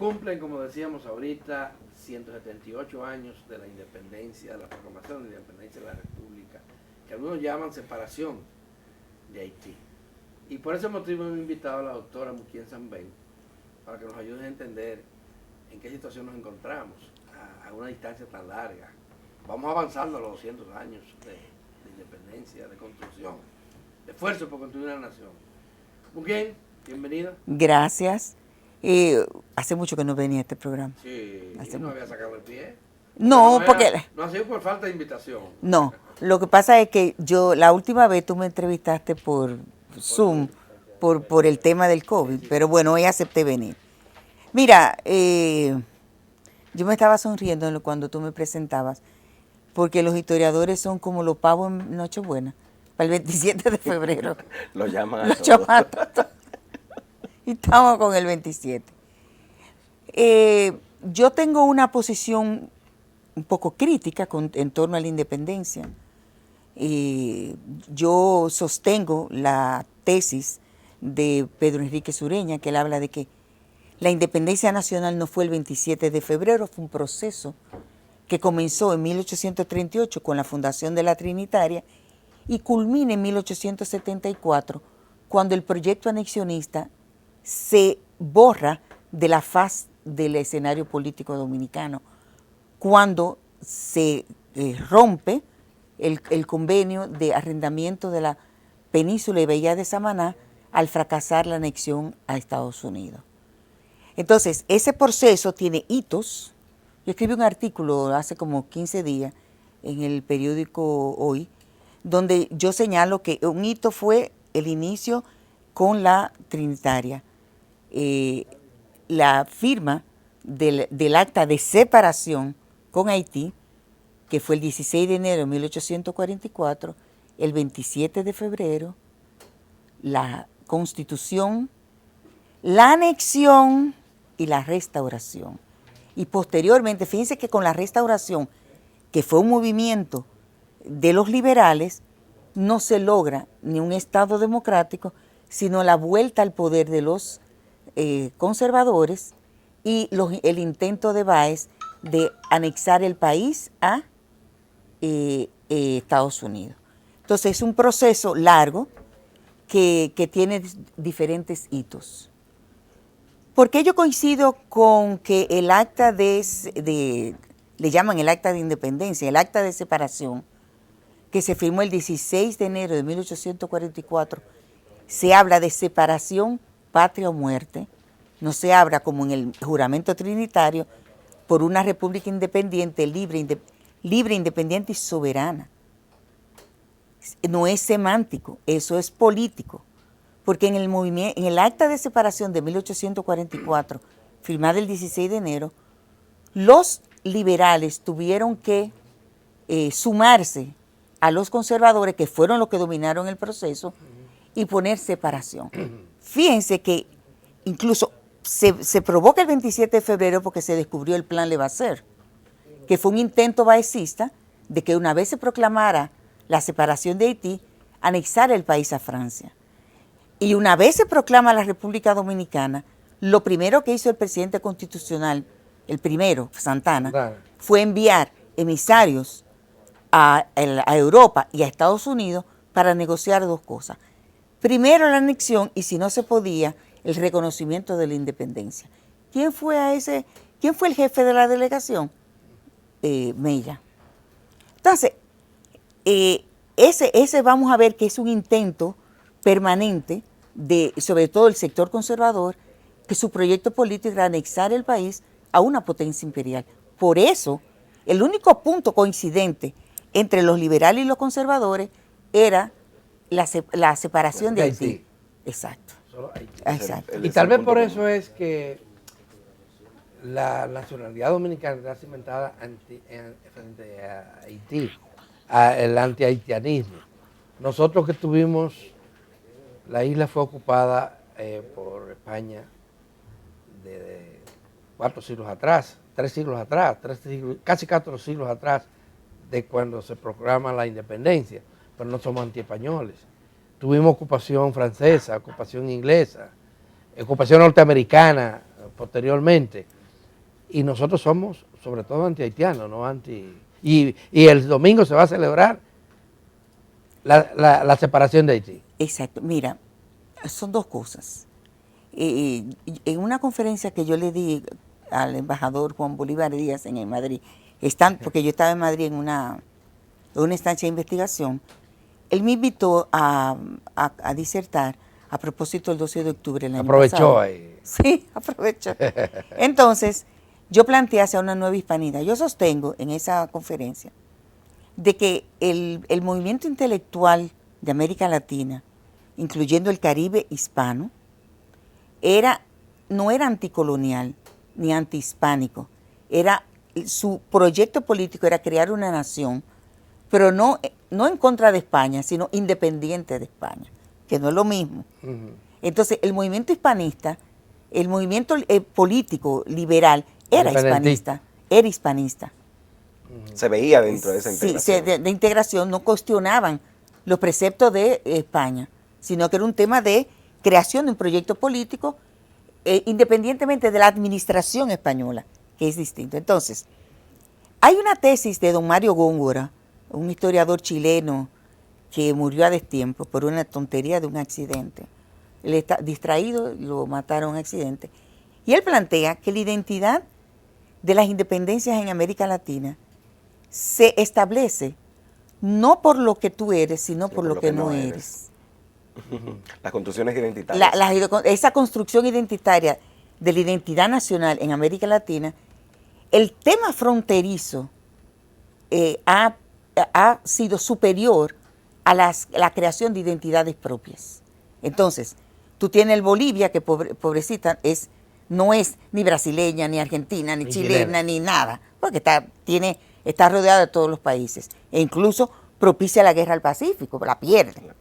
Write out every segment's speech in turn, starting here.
cumplen, como decíamos ahorita, 178 años de la independencia, de la proclamación de la independencia de la República, que algunos llaman separación de Haití. Y por ese motivo hemos invitado a la doctora Muquien Sambén para que nos ayude a entender en qué situación nos encontramos a una distancia tan larga. Vamos avanzando a los 200 años de independencia, de construcción, de esfuerzo por construir una nación. Muquien, bienvenida. Gracias. Hace mucho que no venía a este programa. Sí, no había sacado el pie. No, porque... No ha sido por falta de invitación. No, lo que pasa es que la última vez tú me entrevistaste por Zoom, por el tema del COVID, pero bueno, hoy acepté venir. Mira, yo me estaba sonriendo cuando tú me presentabas, porque los historiadores son como los pavos en Nochebuena, para el 27 de febrero. Lo llaman a todos. Y estamos con el 27. Yo tengo una posición un poco crítica en torno a la independencia. Yo sostengo la tesis de Pedro Enrique Sureña, que él habla de que la independencia nacional no fue el 27 de febrero, fue un proceso que comenzó en 1838 con la fundación de la Trinitaria y culmina en 1874, cuando el proyecto anexionista se borra de la faz del escenario político dominicano, cuando se rompe el convenio de arrendamiento de la península y bahía de Samaná al fracasar la anexión a Estados Unidos. Entonces, ese proceso tiene hitos. Yo escribí un artículo hace como 15 días en el periódico Hoy, donde yo señalo que un hito fue el inicio con la Trinitaria, la firma del acta de separación con Haití, que fue el 16 de enero de 1844, el 27 de febrero, la Constitución, la anexión y la restauración. Y posteriormente, fíjense que con la restauración, que fue un movimiento de los liberales, no se logra ni un Estado democrático, sino la vuelta al poder de los conservadores y el intento de Báez de anexar el país a Estados Unidos. Entonces es un proceso largo que tiene diferentes hitos. ¿Por qué yo coincido con que el acta le llaman el acta de independencia, el acta de separación, que se firmó el 16 de enero de 1844, se habla de separación, patria o muerte, no se habla como en el juramento trinitario por una república independiente, libre, independiente y soberana? No es semántico, eso es político, porque en el acta de separación de 1844, firmada el 16 de enero, los liberales tuvieron que sumarse a los conservadores, que fueron los que dominaron el proceso, y poner separación. Fíjense que incluso se provoca el 27 de febrero porque se descubrió el plan Levasseur, que fue un intento baecista de que una vez se proclamara la separación de Haití, anexar el país a Francia. Y una vez se proclama la República Dominicana, lo primero que hizo el presidente constitucional, el primero, Santana, fue enviar emisarios a Europa y a Estados Unidos para negociar dos cosas. Primero la anexión y, si no se podía, el reconocimiento de la independencia. ¿Quién fue el jefe de la delegación? Mella. Entonces, ese vamos a ver que es un intento permanente sobre todo el sector conservador, que su proyecto político era anexar el país a una potencia imperial. Por eso, el único punto coincidente entre los liberales y los conservadores era la separación de Haití. Exacto. Exacto. Y tal vez por eso es que la nacionalidad dominicana está cimentada frente a Haití, el anti-haitianismo. Nosotros que tuvimos, la isla fue ocupada por España de 4 siglos atrás, 3 siglos atrás, casi 4 siglos atrás de cuando se proclama la independencia, pero no somos antiespañoles. Tuvimos ocupación francesa, ocupación inglesa, ocupación norteamericana posteriormente. Y nosotros somos sobre todo anti-haitianos, no anti... Y el domingo se va a celebrar la separación de Haití. Exacto. Mira, son dos cosas. En una conferencia que yo le di al embajador Juan Bolívar Díaz en Madrid, porque yo estaba en Madrid en una estancia de investigación, él me invitó a disertar a propósito del 12 de octubre del año Aprovechó pasado. ahí. Sí, aprovechó. Entonces, yo planteé hacia una nueva hispanidad. Yo sostengo en esa conferencia de que el movimiento intelectual de América Latina, incluyendo el Caribe hispano, no era anticolonial ni antihispánico. Su proyecto político era crear una nación, pero no en contra de España, sino independiente de España, que no es lo mismo. Uh-huh. Entonces, el movimiento hispanista, el movimiento político liberal, era hispanista. Se veía dentro de esa integración. Sí, de integración, no cuestionaban los preceptos de España, sino que era un tema de creación de un proyecto político independientemente de la administración española, que es distinto. Entonces, hay una tesis de don Mario Góngora, un historiador chileno que murió a destiempo por una tontería de un accidente. Él está distraído, lo mataron en un accidente. Y él plantea que la identidad de las independencias en América Latina se establece no por lo que tú eres, sino por lo que no eres. Las construcciones identitarias. Esa construcción identitaria de la identidad nacional en América Latina, el tema fronterizo ha sido superior a la creación de identidades propias. Entonces, tú tienes el Bolivia, que pobrecita no es ni brasileña, ni argentina, ni chilena, ni nada, porque está rodeada de todos los países, e incluso propicia la guerra al Pacífico, la pierde.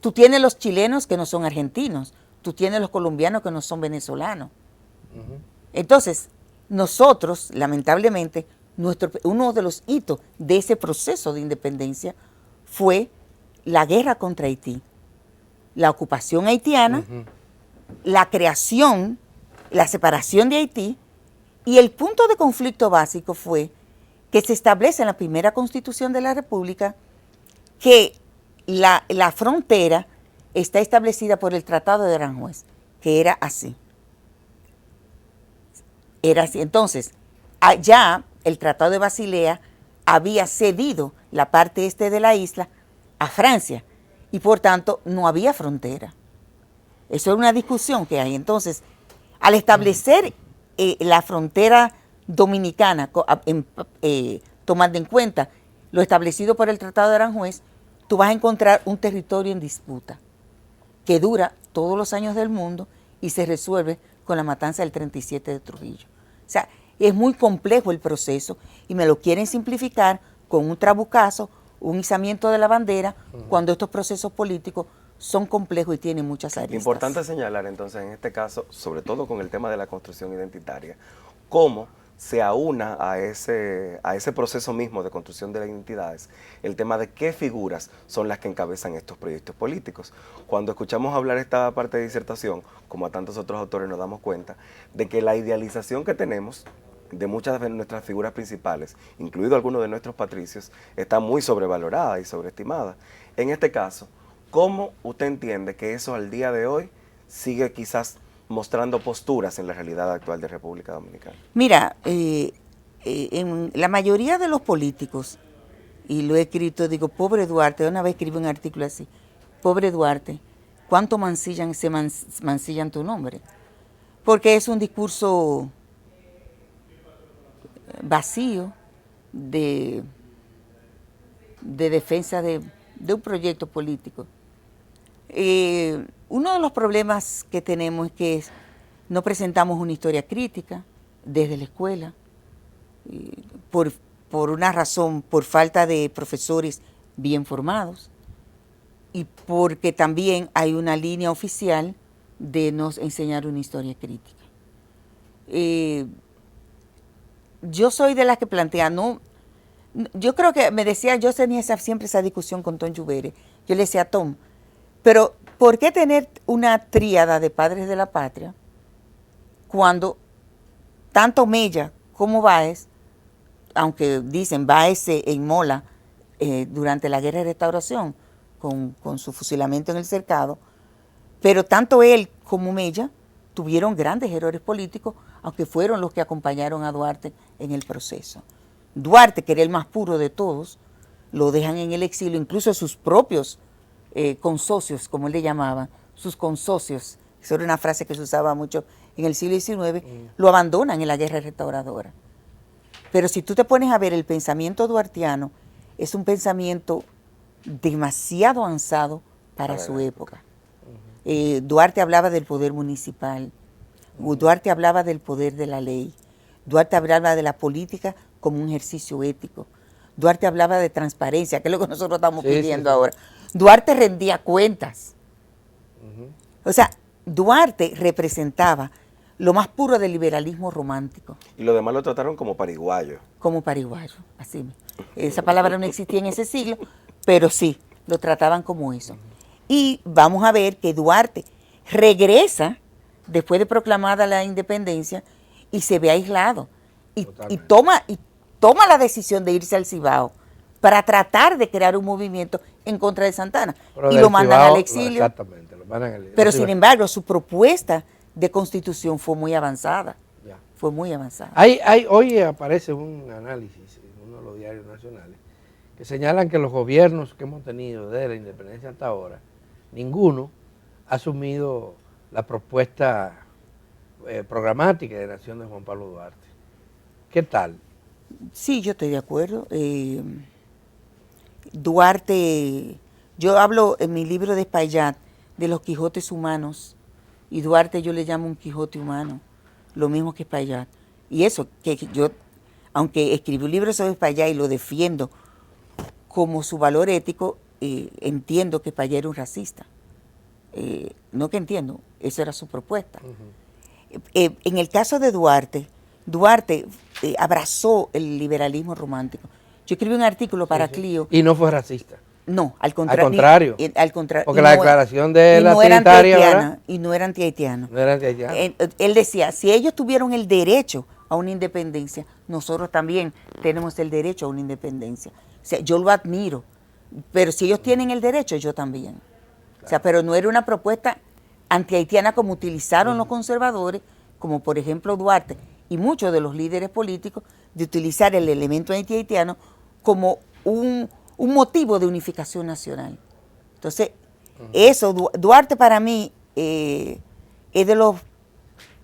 Tú tienes los chilenos que no son argentinos, tú tienes los colombianos que no son venezolanos. Uh-huh. Entonces, nosotros, lamentablemente, uno de los hitos de ese proceso de independencia fue la guerra contra Haití, la ocupación haitiana, uh-huh, la creación, la separación de Haití, y el punto de conflicto básico fue que se establece en la primera Constitución de la República que la frontera está establecida por el Tratado de Aranjuez, que era así. Era así. Entonces, allá el Tratado de Basilea había cedido la parte este de la isla a Francia y por tanto no había frontera. Eso es una discusión que hay. Entonces, al establecer la frontera dominicana, tomando en cuenta lo establecido por el Tratado de Aranjuez, tú vas a encontrar un territorio en disputa que dura todos los años del mundo y se resuelve con la matanza del 37 de Trujillo. O sea, es muy complejo el proceso y me lo quieren simplificar con un trabucazo, un izamiento de la bandera, cuando estos procesos políticos son complejos y tienen muchas aristas. Importante señalar entonces en este caso, sobre todo con el tema de la construcción identitaria, cómo se aúna a ese proceso mismo de construcción de las identidades, el tema de qué figuras son las que encabezan estos proyectos políticos. Cuando escuchamos hablar esta parte de disertación, como a tantos otros autores nos damos cuenta, de que la idealización que tenemos de muchas de nuestras figuras principales, incluido algunos de nuestros patricios, está muy sobrevalorada y sobreestimada. En este caso, ¿cómo usted entiende que eso al día de hoy sigue quizás mostrando posturas en la realidad actual de República Dominicana? Mira, en la mayoría de los políticos, y lo he escrito, digo, pobre Duarte, una vez escribí un artículo así, pobre Duarte, ¿cuánto mancillan tu nombre? Porque es un discurso vacío de defensa de un proyecto político. Uno de los problemas que tenemos es que no presentamos una historia crítica desde la escuela, por una razón, por falta de profesores bien formados y porque también hay una línea oficial de no enseñar una historia crítica. Yo soy de las que plantea, yo creo que me decía, yo tenía siempre esa discusión con Tom Lluvere. Yo le decía a Tom, pero ¿por qué tener una tríada de padres de la patria cuando tanto Mella como Báez, aunque dicen Báez se inmola durante la Guerra de Restauración con su fusilamiento en el Cercado, pero tanto él como Mella tuvieron grandes errores políticos, aunque fueron los que acompañaron a Duarte en el proceso. Duarte, que era el más puro de todos, lo dejan en el exilio, incluso sus propios consocios, como él le llamaba, sus consocios, eso era una frase que se usaba mucho en el siglo XIX, lo abandonan en la Guerra Restauradora. Pero si tú te pones a ver el pensamiento duartiano, es un pensamiento demasiado avanzado para su época. Duarte hablaba del poder municipal, Duarte hablaba del poder de la ley, Duarte hablaba de la política como un ejercicio ético, Duarte hablaba de transparencia, que es lo que nosotros estamos pidiendo ahora. Duarte rendía cuentas. O sea, Duarte representaba lo más puro del liberalismo romántico. Y los demás lo trataron como pariguayo. Como pariguayo, así mismo. Esa palabra no existía en ese siglo, pero sí, lo trataban como eso. Y vamos a ver que Duarte regresa después de proclamada la independencia y se ve aislado. Y toma la decisión de irse al Cibao para tratar de crear un movimiento en contra de Santana. Pero y lo mandan Cibao, al exilio. Exactamente, lo mandan al exilio. Pero sin embargo, su propuesta de constitución fue muy avanzada. Ya. Fue muy avanzada. Hoy aparece un análisis en uno de los diarios nacionales que señalan que los gobiernos que hemos tenido desde la independencia hasta ahora, ninguno ha asumido la propuesta programática de nación de Juan Pablo Duarte. ¿Qué tal? Sí, yo estoy de acuerdo. Duarte, yo hablo en mi libro de Espaillat de los Quijotes humanos, y Duarte yo le llamo un Quijote humano, lo mismo que Espaillat. Y eso, que yo, aunque escribí un libro sobre Espaillat y lo defiendo como su valor ético, entiendo que Espaillat era un racista. No que entiendo, esa era su propuesta. En el caso de Duarte, abrazó el liberalismo romántico. Yo escribí un artículo para Clio. Y no fue racista. No, al contrario. Al contrario. Porque la declaración de la Trinitaria, y no era antihaitiano. No era antihaitiano. Él decía, si ellos tuvieron el derecho a una independencia, nosotros también tenemos el derecho a una independencia. O sea, yo lo admiro, pero si ellos tienen el derecho, yo también. Claro. O sea, pero no era una propuesta antihaitiana como utilizaron los conservadores, como por ejemplo Duarte y muchos de los líderes políticos, de utilizar el elemento antihaitiano como un motivo de unificación nacional. Entonces, eso, Duarte para mí es de los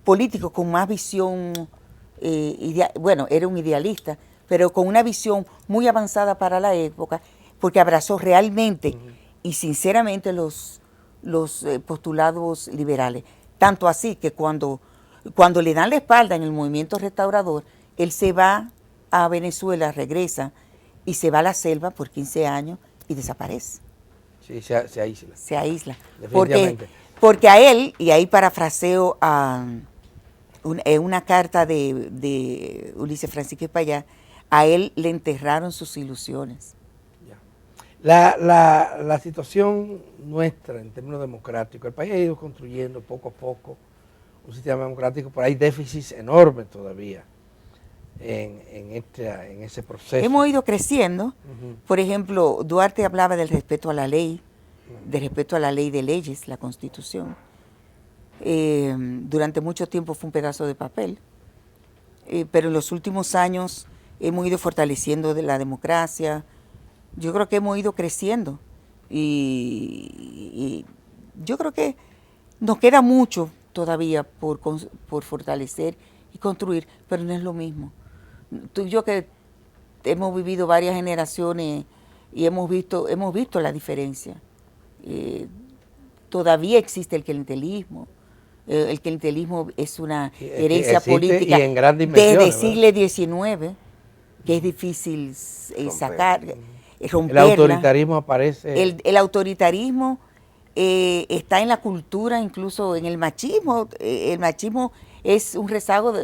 políticos con más visión, bueno, era un idealista, pero con una visión muy avanzada para la época, porque abrazó realmente y sinceramente los postulados liberales. Tanto así que cuando le dan la espalda en el movimiento restaurador, él se va a Venezuela, regresa, y se va a la selva por 15 años y desaparece. Sí, se aísla. Se aísla. Definitivamente. Porque a él, y ahí parafraseo una carta de Ulises Francisco Espaillat, a él le enterraron sus ilusiones. Ya. La situación nuestra en términos democráticos, el país ha ido construyendo poco a poco un sistema democrático, pero hay déficits enormes todavía en ese proceso. Hemos ido creciendo. Por ejemplo, Duarte hablaba del respeto a la ley, del respeto a la ley de leyes, la Constitución. Durante mucho tiempo fue un pedazo de papel, pero en los últimos años hemos ido fortaleciendo de la democracia. Yo creo que hemos ido creciendo y yo creo que nos queda mucho todavía por fortalecer y construir, pero no es lo mismo. Tú y yo que hemos vivido varias generaciones y hemos visto la diferencia. Todavía existe el clientelismo. El clientelismo es una herencia política y en gran dimensión, desde el siglo XIX, que es difícil sacar, romperla. El autoritarismo aparece. El autoritarismo está en la cultura, incluso en el machismo. El machismo es un rezago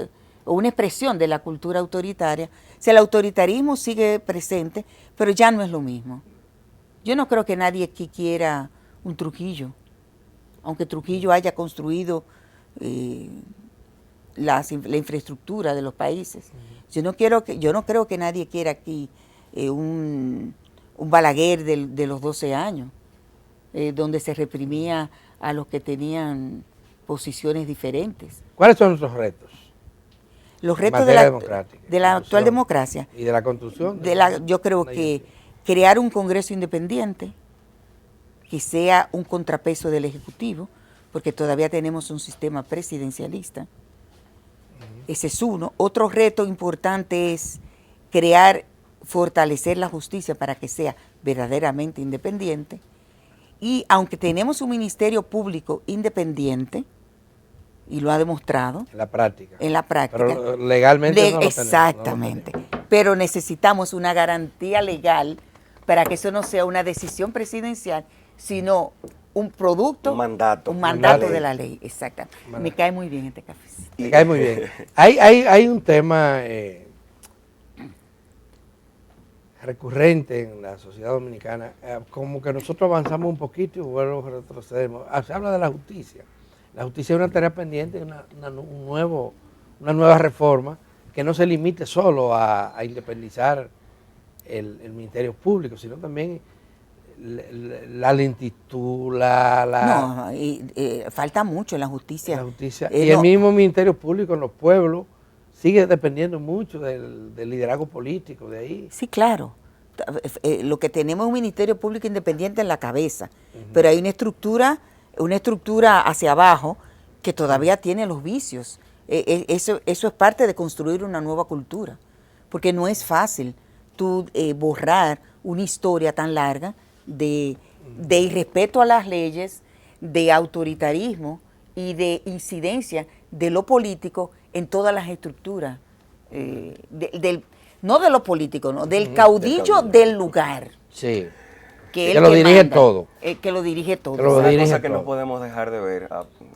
o una expresión de la cultura autoritaria. O sea, el autoritarismo sigue presente, pero ya no es lo mismo. Yo no creo que nadie aquí quiera un Trujillo, aunque Trujillo haya construido la infraestructura de los países. Yo no creo que nadie quiera aquí un Balaguer de los 12 años, donde se reprimía a los que tenían posiciones diferentes. ¿Cuáles son nuestros retos? Los retos democrática, de la actual democracia. Y de la construcción. Yo creo que crear un Congreso independiente que sea un contrapeso del Ejecutivo, porque todavía tenemos un sistema presidencialista. Ese es uno. Otro reto importante es fortalecer la justicia para que sea verdaderamente independiente. Y aunque tenemos un ministerio público independiente, y lo ha demostrado. En la práctica. Pero legalmente no lo exactamente. Pero necesitamos una garantía legal para que eso no sea una decisión presidencial, sino un producto, un mandato de la ley. Exactamente. Me cae muy bien este cafecito. Me cae muy bien. Hay un tema recurrente en la sociedad dominicana, como que nosotros avanzamos un poquito y luego retrocedemos. Se habla de la justicia. La justicia es una tarea pendiente, una nueva reforma que no se limite solo a independizar el Ministerio Público, sino también la lentitud, falta mucho en la justicia. Y el mismo Ministerio Público en los pueblos sigue dependiendo mucho del liderazgo político de ahí. Sí, claro. Lo que tenemos es un Ministerio Público independiente en la cabeza, pero hay una estructura hacia abajo que todavía tiene los vicios. Eso es parte de construir una nueva cultura, porque no es fácil tú borrar una historia tan larga de irrespeto a las leyes, de autoritarismo y de incidencia de lo político en todas las estructuras, no de lo político, no, del caudillo del lugar. Sí. Que lo dirige todo. Que lo dirige todo. Una cosa que no podemos dejar de ver,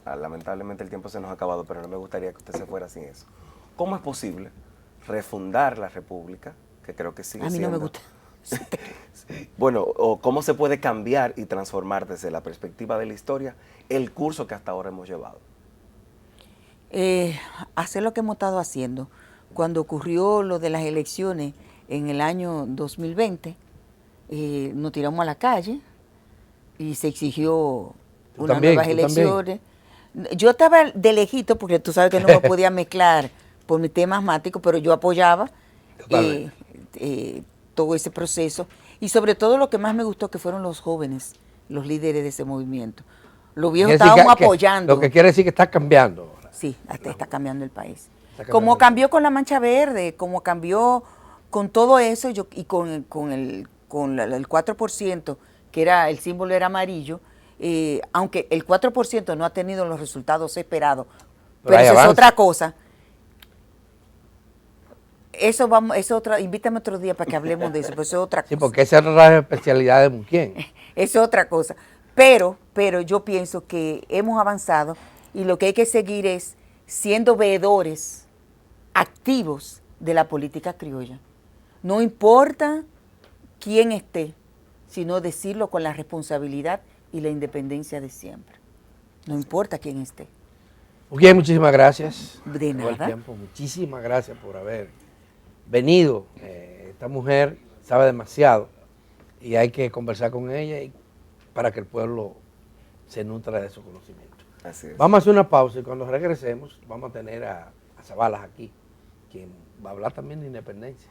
lamentablemente el tiempo se nos ha acabado, pero no me gustaría que usted se fuera sin eso. ¿Cómo es posible refundar la República, que creo que sigue siendo? A mí no me gusta. Bueno, o cómo se puede cambiar y transformar desde la perspectiva de la historia el curso que hasta ahora hemos llevado? Hacer lo que hemos estado haciendo. Cuando ocurrió lo de las elecciones en el año 2020, nos tiramos a la calle y se exigió unas nuevas elecciones. Yo estaba de lejito porque tú sabes que no me podía mezclar por mi tema asmático, pero yo apoyaba todo ese proceso y sobre todo lo que más me gustó que fueron los jóvenes, los líderes de ese movimiento. Los viejos estábamos apoyando. Lo que quiere decir que está cambiando. Sí, está cambiando el país. Como cambió con la Mancha Verde, como cambió con todo eso y con el 4%, que era el símbolo era amarillo, aunque el 4% no ha tenido los resultados esperados, pero eso es otra cosa. Eso invítame otro día para que hablemos de eso, pero eso es otra cosa. Sí, porque esa es otra especialidad de Muquien. Es otra cosa. Pero yo pienso que hemos avanzado y lo que hay que seguir es siendo veedores activos de la política criolla. No importa quién esté, sino decirlo con la responsabilidad y la independencia de siempre. No importa quién esté. Muquien, muchísimas gracias. De nada. Muchísimas gracias por haber venido. Esta mujer sabe demasiado y hay que conversar con ella para que el pueblo se nutra de su conocimiento. Así es. Vamos a hacer una pausa y cuando regresemos vamos a tener a Zabalas aquí, quien va a hablar también de independencia.